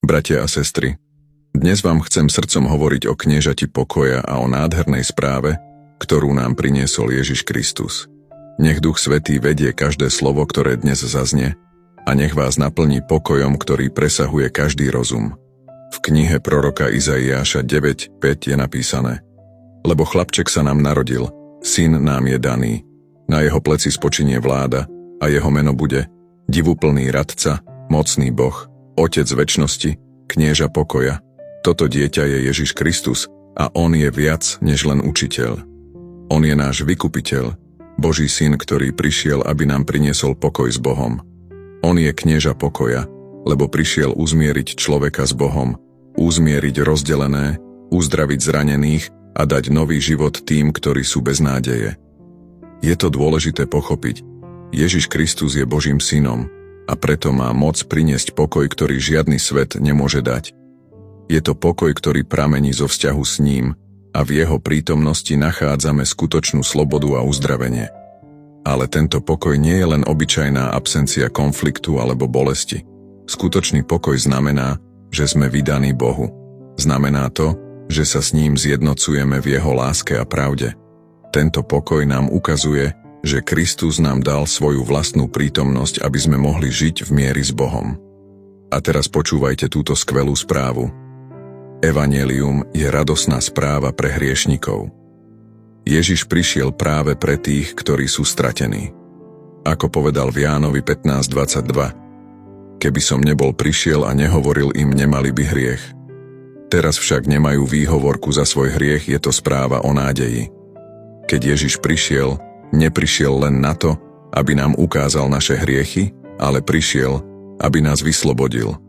Bratia a sestry, dnes vám chcem srdcom hovoriť o kniežati pokoja a o nádhernej správe, ktorú nám priniesol Ježiš Kristus. Nech Duch Svätý vedie každé slovo, ktoré dnes zaznie, a nech vás naplní pokojom, ktorý presahuje každý rozum. V knihe proroka Izaiáša 9:5 je napísané: Lebo chlapček sa nám narodil, syn nám je daný, na jeho pleci spočinie vláda a jeho meno bude Divuplný radca, mocný Boh, Otec večnosti, knieža pokoja. Toto dieťa je Ježiš Kristus a on je viac než len učiteľ. On je náš vykupiteľ, Boží syn, ktorý prišiel, aby nám priniesol pokoj s Bohom. On je knieža pokoja, lebo prišiel uzmieriť človeka s Bohom, uzmieriť rozdelené, uzdraviť zranených a dať nový život tým, ktorí sú bez nádeje. Je to dôležité pochopiť. Ježiš Kristus je Božím synom a preto má moc priniesť pokoj, ktorý žiadny svet nemôže dať. Je to pokoj, ktorý pramení zo vzťahu s ním a v jeho prítomnosti nachádzame skutočnú slobodu a uzdravenie. Ale tento pokoj nie je len obyčajná absencia konfliktu alebo bolesti. Skutočný pokoj znamená, že sme vydaní Bohu. Znamená to, že sa s ním zjednocujeme v jeho láske a pravde. Tento pokoj nám ukazuje, že Kristus nám dal svoju vlastnú prítomnosť, aby sme mohli žiť v mieri s Bohom. A teraz počúvajte túto skvelú správu. Evanjelium je radosná správa pre hriešnikov. Ježiš prišiel práve pre tých, ktorí sú stratení. Ako povedal v Jánovi 15:22, keby som nebol prišiel a nehovoril im, nemali by hriech. Teraz však nemajú výhovorku za svoj hriech, je to správa o nádeji. Keď Ježiš prišiel, neprišiel len na to, aby nám ukázal naše hriechy, ale prišiel, aby nás vyslobodil.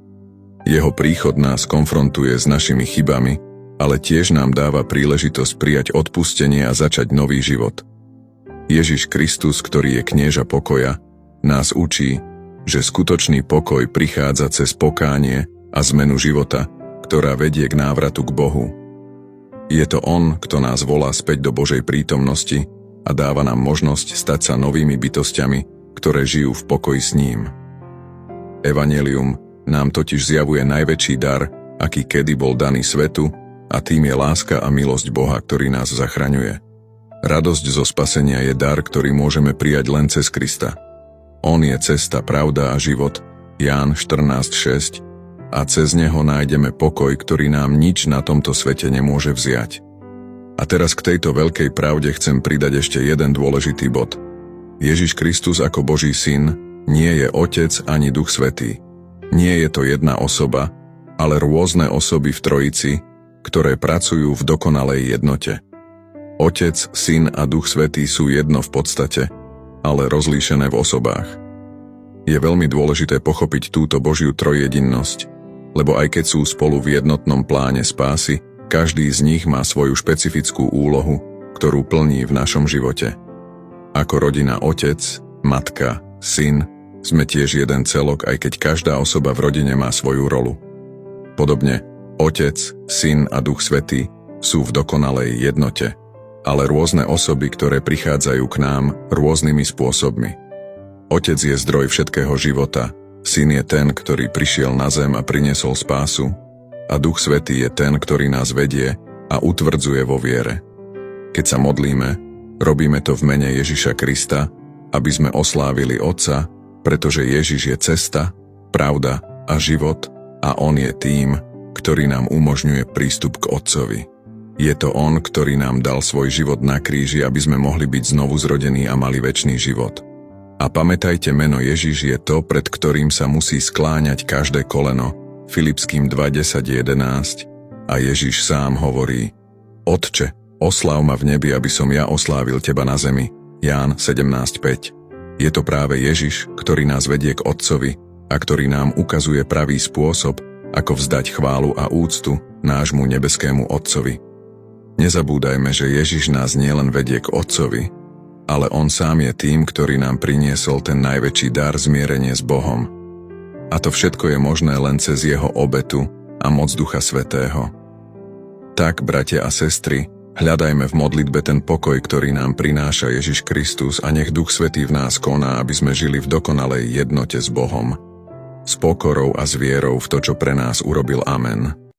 Jeho príchod nás konfrontuje s našimi chybami, ale tiež nám dáva príležitosť prijať odpustenie a začať nový život. Ježiš Kristus, ktorý je knieža pokoja, nás učí, že skutočný pokoj prichádza cez pokánie a zmenu života, ktorá vedie k návratu k Bohu. Je to On, kto nás volá späť do Božej prítomnosti a dáva nám možnosť stať sa novými bytosťami, ktoré žijú v pokoji s ním. Evanjelium nám totiž zjavuje najväčší dar, aký kedy bol daný svetu, a tým je láska a milosť Boha, ktorý nás zachraňuje. Radosť zo spasenia je dar, ktorý môžeme prijať len cez Krista. On je cesta, pravda a život, Ján 14:6, a cez neho nájdeme pokoj, ktorý nám nič na tomto svete nemôže vziať. A teraz k tejto veľkej pravde chcem pridať ešte jeden dôležitý bod. Ježiš Kristus ako Boží syn nie je Otec ani Duch Svätý. Nie je to jedna osoba, ale rôzne osoby v Trojici, ktoré pracujú v dokonalej jednote. Otec, Syn a Duch Svätý sú jedno v podstate, ale rozlíšené v osobách. Je veľmi dôležité pochopiť túto Božiu trojjedinnosť, lebo aj keď sú spolu v jednotnom pláne spásy, každý z nich má svoju špecifickú úlohu, ktorú plní v našom živote. Ako rodina otec, matka, syn, sme tiež jeden celok, aj keď každá osoba v rodine má svoju rolu. Podobne, Otec, Syn a Duch Svätý sú v dokonalej jednote, ale rôzne osoby, ktoré prichádzajú k nám rôznymi spôsobmi. Otec je zdroj všetkého života, Syn je ten, ktorý prišiel na zem a priniesol spásu, a Duch Svätý je ten, ktorý nás vedie a utvrdzuje vo viere. Keď sa modlíme, robíme to v mene Ježiša Krista, aby sme oslávili Otca, pretože Ježiš je cesta, pravda a život a On je tým, ktorý nám umožňuje prístup k Otcovi. Je to On, ktorý nám dal svoj život na kríži, aby sme mohli byť znovu zrodení a mali večný život. A pamätajte, meno Ježiš je to, pred ktorým sa musí skláňať každé koleno, Filipským 2:10-11, a Ježiš sám hovorí: Otče, osláv ma v nebi, aby som ja oslávil teba na zemi, Ján 17:5. Je to práve Ježiš, ktorý nás vedie k Otcovi a ktorý nám ukazuje pravý spôsob, ako vzdať chválu a úctu nášmu nebeskému Otcovi. Nezabúdajme, že Ježiš nás nielen vedie k Otcovi, ale On sám je tým, ktorý nám priniesol ten najväčší dar, zmierenie s Bohom. A to všetko je možné len cez Jeho obetu a moc Ducha Svätého. Tak, bratia a sestry, hľadajme v modlitbe ten pokoj, ktorý nám prináša Ježiš Kristus, a nech Duch Svätý v nás koná, aby sme žili v dokonalej jednote s Bohom. s pokorou a s vierou v to, čo pre nás urobil Amen.